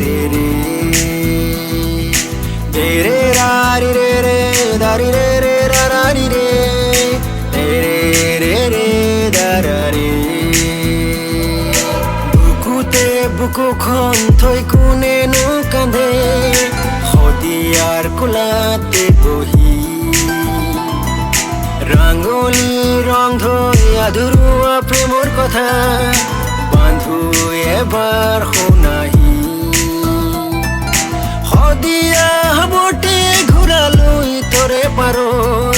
রে রে রে রে রারি রে রে দারি রে রে রারি রে রে রে রে দারারি বুকুতে বুকুখন থৈ কোনেনো কান্দে শদিয়াৰ কোলাতে বহি রাঙ্গলি রং ধরে আধুরুয়া প্রেমর কথা বান্ধু এবার শুনাহি শদিয়া হাবতে ঘূৰালৈ তৰে পাৰত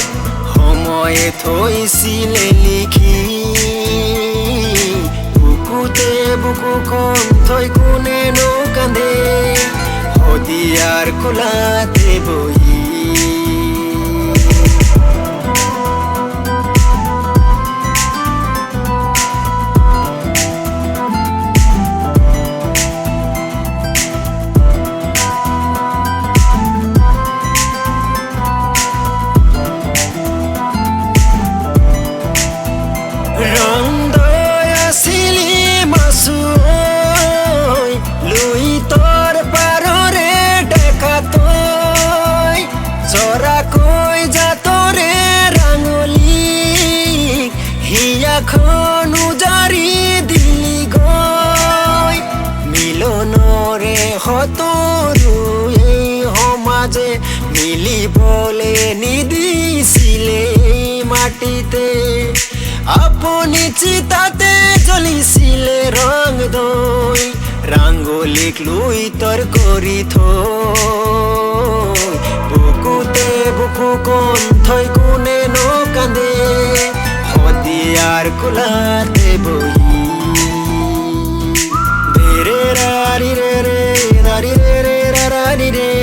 সময়ে থৈছিলে লিখি বুকুতে বুকুখন থৈ কোনেনো কান্দে শদিয়াৰ কোলাতে বহি উজাৰি দিলি গৈ মিলনৰে হতৰু এই সমাজে মিলিবলে নিদিছিলে মাটিতে আপুনি চিতাতে জ্বলিছিলে ৰং দৈ ৰাংগলিক লৈ তৰ কৰি থৈ বুকুতে বুকুখন থৈ কোনেনো কান্দে শদিয়াৰ কোলাতে বহি রে রে রারি রে রে দারি রে রে রারি রে